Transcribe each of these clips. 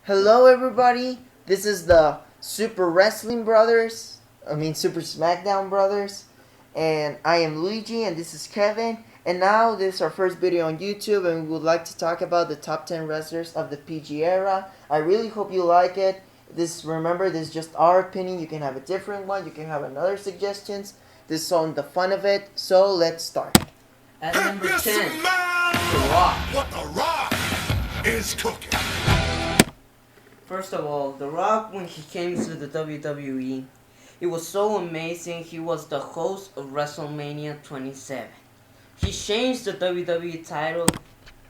Hello, everybody. This is the Super Wrestling Brothers. Super SmackDown Brothers. And I am Luigi, and this is Kevin. And now this is our first video on YouTube, and we would like to talk about the top 10 wrestlers of the PG era. I really hope you like it. Remember, this is just our opinion. You can have a different one. You can have another suggestions. This is on the fun of it. So let's start. At number 10, The Rock. What The Rock is cooking. First of all, The Rock, when he came to the WWE, it was so amazing. He was the host of WrestleMania 27. He changed the WWE title,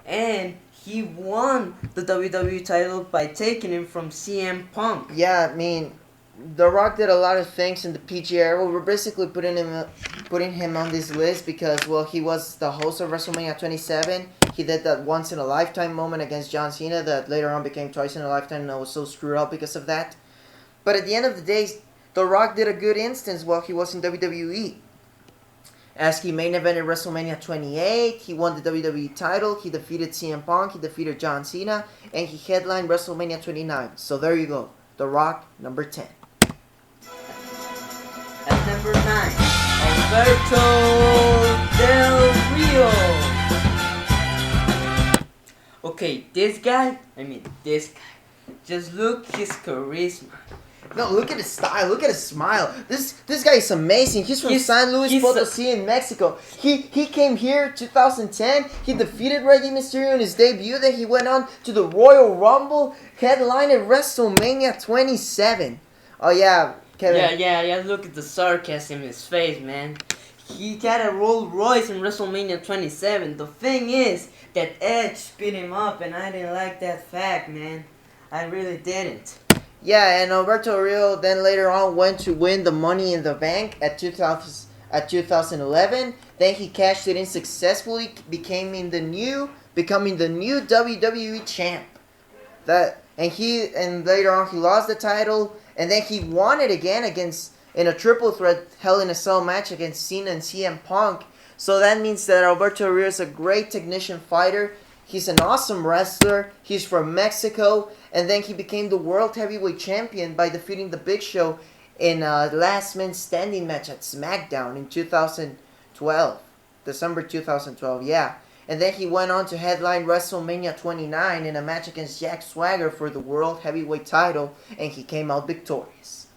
and he won the WWE title by taking it from CM Punk. Yeah, The Rock did a lot of things in the PG era. We're basically putting him on this list because, he was the host of WrestleMania 27. He did that once in a lifetime moment against John Cena that later on became twice in a lifetime, and I was so screwed up because of that. But at the end of the day, The Rock did a good instance while he was in WWE. As he main evented WrestleMania 28, he won the WWE title, he defeated CM Punk, he defeated John Cena, and he headlined WrestleMania 29. So there you go, The Rock, number 10. At number 9, Alberto Rio. Okay, this guy, just look his charisma. No, look at his style. Look at his smile. This guy is amazing. He's from San Luis Potosí in Mexico. He came here 2010. He defeated Rey Mysterio in his debut. Then he went on to the Royal Rumble, headlined at WrestleMania 27. Oh yeah, Kevin. Yeah. Look at the sarcasm in his face, man. He got a Rolls Royce in WrestleMania 27. The thing is that Edge beat him up, and I didn't like that fact, man. I really didn't. Yeah, and Alberto Rio then later on went to win the Money in the Bank at 2011. Then he cashed it in successfully, becoming the new WWE champ. And later on he lost the title, and then he won it again in a triple threat Hell in a Cell match against Cena and CM Punk. So that means that Alberto Rio is a great technician fighter. He's an awesome wrestler. He's from Mexico. And then he became the World Heavyweight Champion by defeating The Big Show in a last man standing match at SmackDown in 2012. December 2012, yeah. And then he went on to headline WrestleMania 29 in a match against Jack Swagger for the World Heavyweight title. And he came out victorious.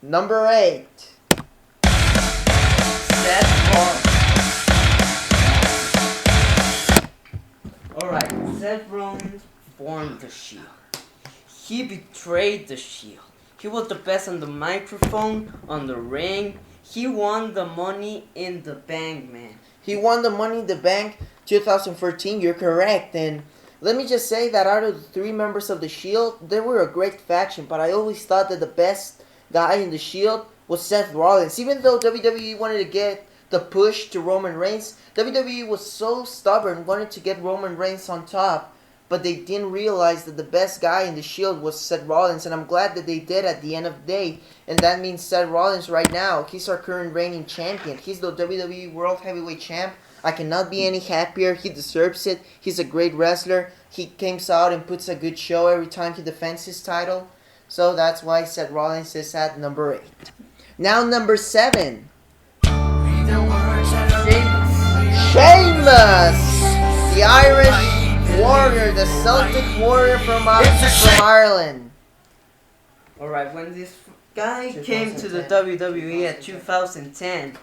Number 8. Seth Rollins. Alright, Seth Rollins formed the Shield. He betrayed the Shield. He was the best on the microphone, on the ring. He won the Money in the Bank, man. He won the Money in the Bank 2013, you're correct. And let me just say that out of the 3 members of the Shield, they were a great faction. But I always thought that the best guy in the Shield was Seth Rollins. Even though WWE wanted to get the push to Roman Reigns, WWE was so stubborn, wanted to get Roman Reigns on top, but they didn't realize that the best guy in the Shield was Seth Rollins, and I'm glad that they did at the end of the day. And that means Seth Rollins right now, he's our current reigning champion. He's the WWE World Heavyweight Champ. I cannot be any happier. He deserves it. He's a great wrestler. He comes out and puts a good show every time he defends his title. So that's why Seth Rollins is at number 8. Now number 7. Sheamus, the Irish warrior, the Celtic warrior from Ireland. Alright, when this guy came to the WWE at 2010,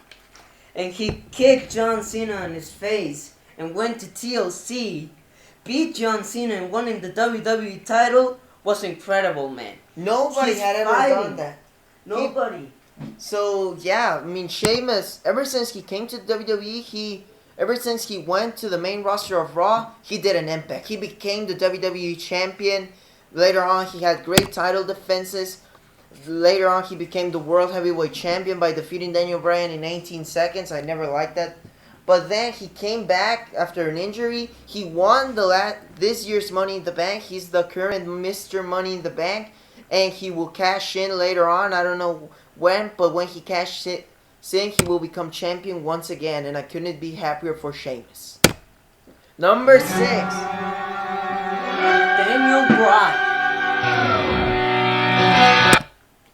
and he kicked John Cena in his face and went to TLC, beat John Cena and won the WWE title, was incredible, man. Nobody had ever done that. Nobody. Sheamus, ever since he came to WWE, ever since he went to the main roster of Raw, he did an impact. He became the WWE champion. Later on, he had great title defenses. Later on, he became the World Heavyweight Champion by defeating Daniel Bryan in 18 seconds. I never liked that. But then he came back after an injury. He won this year's Money in the Bank. He's the current Mr. Money in the Bank. And he will cash in later on. I don't know when, but when he cashes it, he will become champion once again. And I couldn't be happier for Sheamus. Number 6. Daniel Bryan.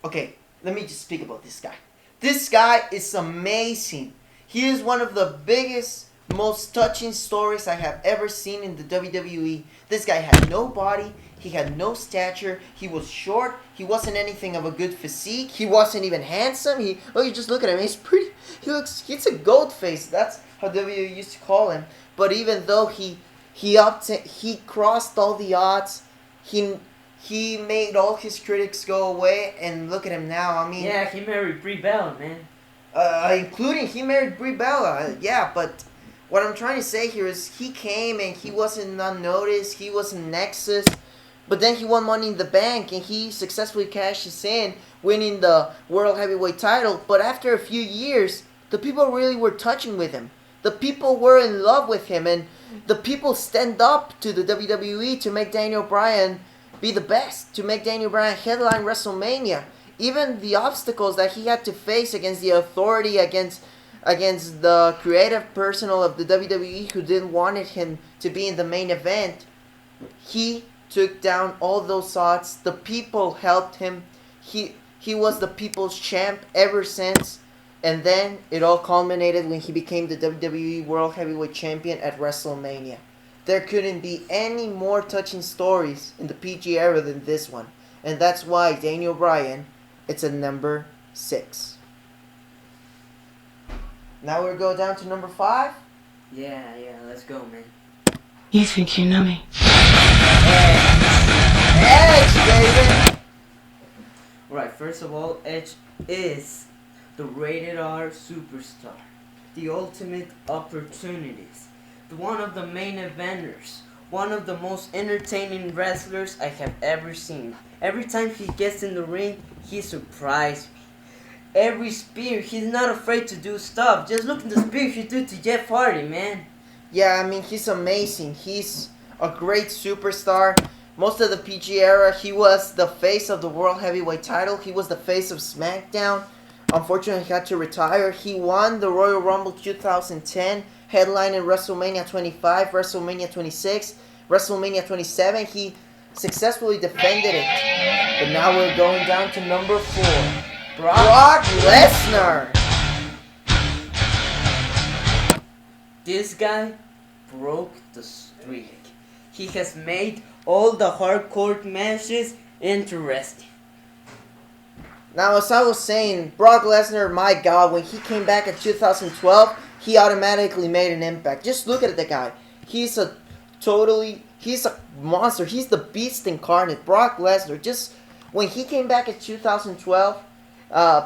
Okay, let me just speak about this guy. This guy is amazing. He is one of the biggest, most touching stories I have ever seen in the WWE. This guy had no body. He had no stature. He was short. He wasn't anything of a good physique. He wasn't even handsome. You just look at him. He's pretty. He's a goat face. That's how WWE used to call him. But even though he crossed all the odds, he made all his critics go away. And look at him now. I mean, yeah, he married Brie Bella, man. Including he married Brie Bella. Yeah, but what I'm trying to say here is he came and he wasn't unnoticed. He was in Nexus. But then he won Money in the Bank and he successfully cashes in, winning the World Heavyweight title. But after a few years, the people really were touching with him. The people were in love with him, and the people stand up to the WWE to make Daniel Bryan be the best, to make Daniel Bryan headline WrestleMania. Even the obstacles that he had to face against the authority, against the creative personnel of the WWE who didn't wanted him to be in the main event, he took down all those odds. The people helped him. He was the people's champ ever since. And then it all culminated when he became the WWE World Heavyweight Champion at WrestleMania. There couldn't be any more touching stories in the PG era than this one. And that's why Daniel Bryan, it's a number 6. Now we'll go down to number 5. Yeah, let's go, man. You think you know me? Edge, baby! Right, first of all, Edge is the rated R superstar, the ultimate opportunities, one of the main eventers, one of the most entertaining wrestlers I have ever seen. Every time he gets in the ring, he surprised me. Every spear, he's not afraid to do stuff. Just look at the spear he did to Jeff Hardy, man. Yeah, I mean, he's amazing. He's a great superstar. Most of the PG era, he was the face of the World Heavyweight title. He was the face of SmackDown. Unfortunately, he had to retire. He won the Royal Rumble 2010, headlining WrestleMania 25, WrestleMania 26, WrestleMania 27. He successfully defended it. But now we're going down to number 4. Brock Lesnar. This guy broke the streak. He has made all the hardcore matches interesting. Now, as I was saying, Brock Lesnar, my God, when he came back in 2012, he automatically made an impact. Just look at the guy. He's a monster. He's the beast incarnate. Brock Lesnar, just when he came back in 2012,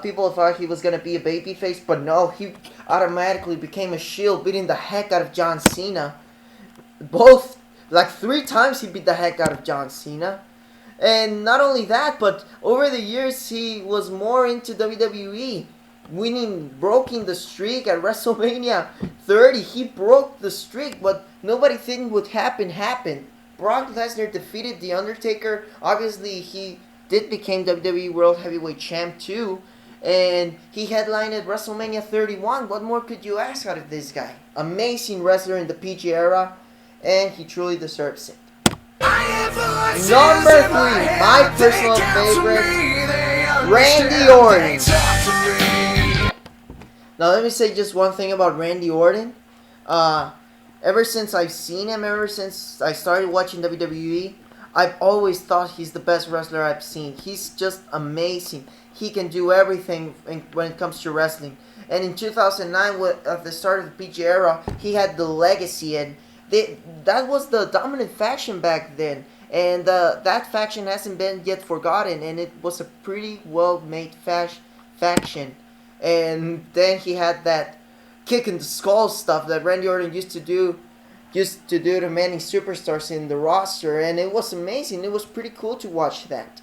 people thought he was going to be a babyface, but no, he automatically became a shield, beating the heck out of John Cena. 3 times he beat the heck out of John Cena. And not only that, but over the years he was more into WWE, breaking the streak at WrestleMania 30. He broke the streak, but nobody think would happened. Brock Lesnar defeated The Undertaker. Obviously, he did become WWE World Heavyweight Champ too, and he headlined at WrestleMania 31. What more could you ask out of this guy? Amazing wrestler in the PG era, and he truly deserves it. Number 3, my personal favorite, Randy Orton. Now let me say just one thing about Randy Orton. Ever since I've seen him, ever since I started watching WWE, I've always thought he's the best wrestler I've seen. He's just amazing. He can do everything when it comes to wrestling. And in 2009, at the start of the PG era, he had the Legacy, and that was the dominant faction back then. And that faction hasn't been yet forgotten, and it was a pretty well-made faction. And then he had that kick in the skull stuff that Randy Orton used to do to many superstars in the roster, and it was amazing. It was pretty cool to watch that.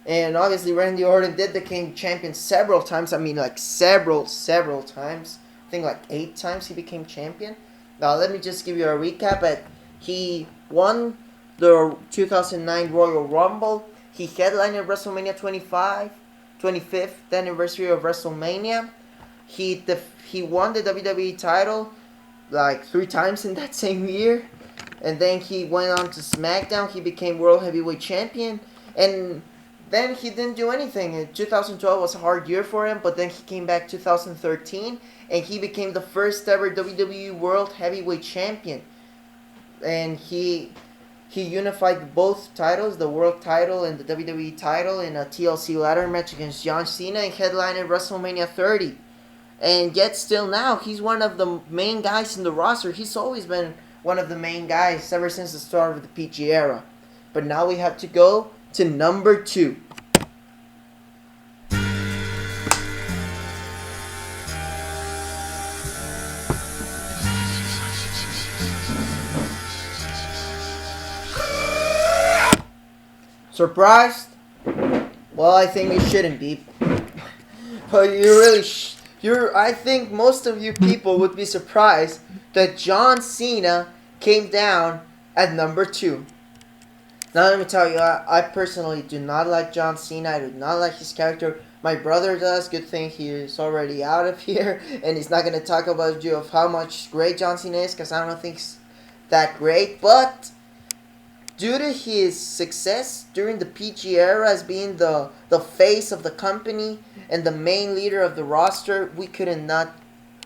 And obviously Randy Orton did become champion several times. I mean, like several times. I think like 8 times he became champion. Now let me just give you a recap. He won the 2009 Royal Rumble. He headlined at WrestleMania 25th anniversary of WrestleMania. He won the WWE title like 3 times in that same year. And then he went on to SmackDown. He became World Heavyweight Champion. And then he didn't do anything. 2012 was a hard year for him, but then he came back 2013, and he became the first ever WWE World Heavyweight Champion. And he unified both titles, the World title and the WWE title, in a TLC ladder match against John Cena and headlined at WrestleMania 30. And yet still now, he's one of the main guys in the roster. He's always been one of the main guys ever since the start of the PG era. But now we have to go to number 2. Surprised? Well, I think you shouldn't be. But you really I think most of you people would be surprised that John Cena came down at number 2. Now let me tell you, I personally do not like John Cena. I do not like his character. My brother does. Good thing he is already out of here, and he's not going to talk about you of how much great John Cena is, because I don't think he's that great. But due to his success during the PG era as being the face of the company and the main leader of the roster, we could have not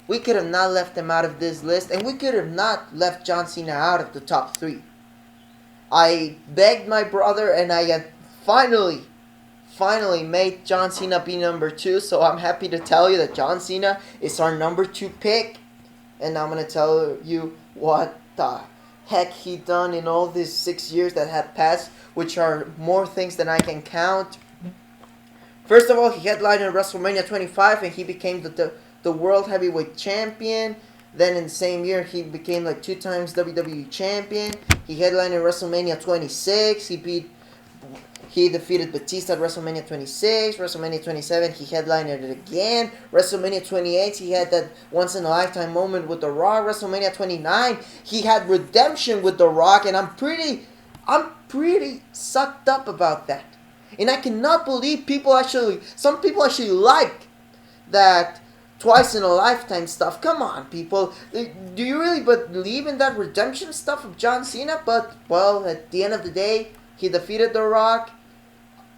left him out of this list, and we could have not left John Cena out of the top 3. I begged my brother, and I had finally made John Cena be number 2, so I'm happy to tell you that John Cena is our number 2 pick, and I'm going to tell you what the heck he done in all these 6 years that had passed, which are more things than I can count. First of all, he headlined at WrestleMania 25, and he became the World Heavyweight Champion. Then in the same year, he became 2 times WWE Champion. He headlined at WrestleMania 26. He defeated Batista at WrestleMania 26. WrestleMania 27, he headlined it again. WrestleMania 28, he had that once-in-a-lifetime moment with The Rock. WrestleMania 29, he had redemption with The Rock, and I'm pretty sucked up about that. And I cannot believe some people actually like that twice-in-a-lifetime stuff. Come on, people. Do you really believe in that redemption stuff of John Cena? But, well, at the end of the day, he defeated The Rock.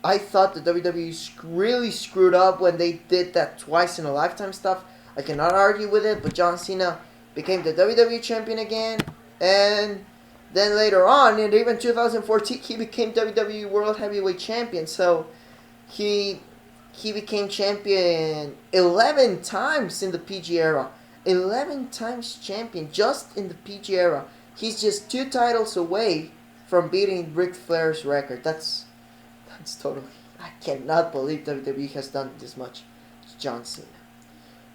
I thought the WWE really screwed up when they did that twice-in-a-lifetime stuff. I cannot argue with it, but John Cena became the WWE Champion again. And then later on, in even 2014, he became WWE World Heavyweight Champion. So, he became champion 11 times in the PG era. 11 times champion just in the PG era. He's just 2 titles away from beating Ric Flair's record. That's totally... I cannot believe WWE has done this much to John Cena.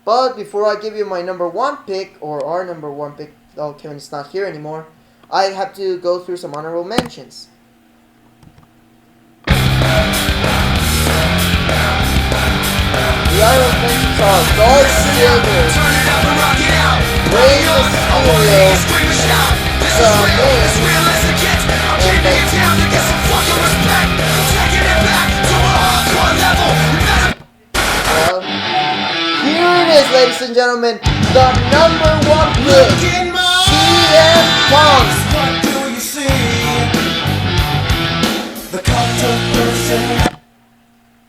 But before I give you my number 1 pick, or our number 1 pick, oh, Kevin's not here anymore, I have to go through some honorable mentions. The honorable mentions are Dolph Ziggler, Rey Mysterio, The Miz, and well, here it is, ladies and gentlemen, the number 1 pick, CM Punk.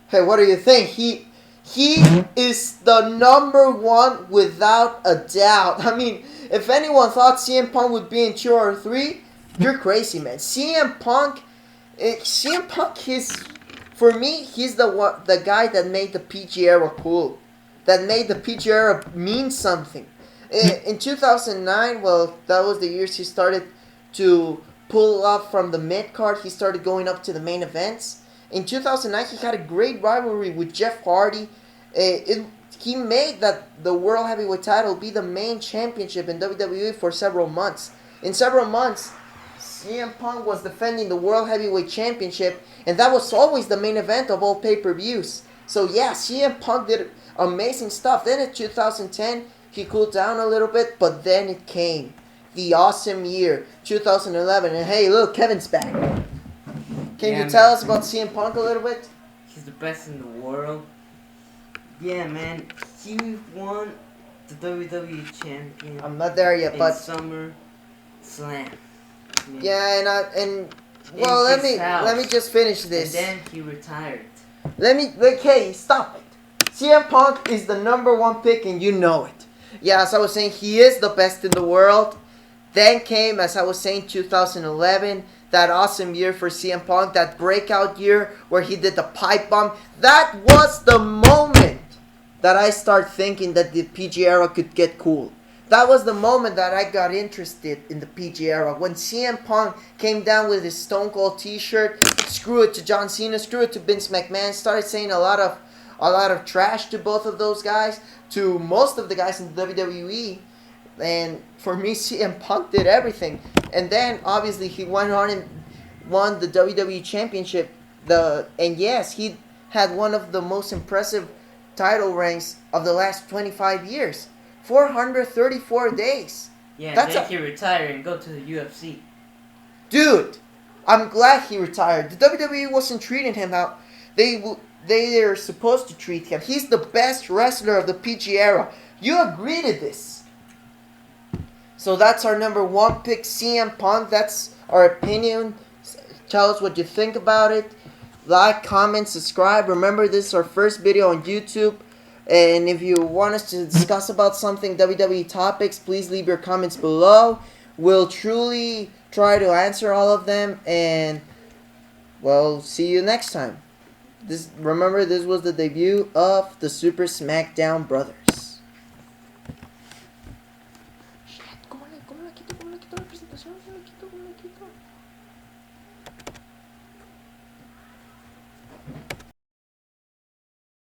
Hey, what do you think? He is the number 1 without a doubt. I mean, if anyone thought CM Punk would be in 2 or 3, you're crazy, man. CM Punk is, for me, he's the guy that made the PG era cool. That made the PG era mean something. In 2009, well, that was the years he started to pull up from the mid-card. He started going up to the main events. In 2009, he had a great rivalry with Jeff Hardy. He made that the World Heavyweight title be the main championship in WWE for several months. In several months, CM Punk was defending the World Heavyweight Championship, and that was always the main event of all pay-per-views. So yeah, CM Punk did amazing stuff. Then in 2010, he cooled down a little bit, but then it came. The awesome year, 2011. And hey, look, Kevin's back. Can you tell us about CM Punk a little bit? He's the best in the world. Yeah, man. He won the WWE Champion. I'm not there yet, but... Summer Slam. Yeah, well, In let his me house. just finish this. And then he retired. Hey, stop it. CM Punk is the number one pick, and you know it. Yeah, as I was saying, he is the best in the world. Then came, as I was saying, 2011, that awesome year for CM Punk, that breakout year where he did the pipe bomb. That was the moment that I start thinking that the PG era could get cool. That was the moment that I got interested in the PG era. When CM Punk came down with his Stone Cold t-shirt, screw it to John Cena, screw it to Vince McMahon, started saying a lot of trash to both of those guys, to most of the guys in the WWE. And for me, CM Punk did everything. And then, obviously, he went on and won the WWE Championship. And yes, he had one of the most impressive title reigns of the last 25 years. 434 days. Yeah, That's then he retired and go to the UFC. Dude, I'm glad he retired. The WWE wasn't treating him how they're supposed to treat him. He's the best wrestler of the PG era. You agree to this. So that's our number one pick, CM Punk. That's our opinion. Tell us what you think about it. Like, comment, subscribe. Remember, this is our first video on YouTube. And if you want us to discuss about something, WWE topics, please leave your comments below. We'll truly try to answer all of them. And, well, see you next time. Remember, this was the debut of the Super SmackDown Brothers.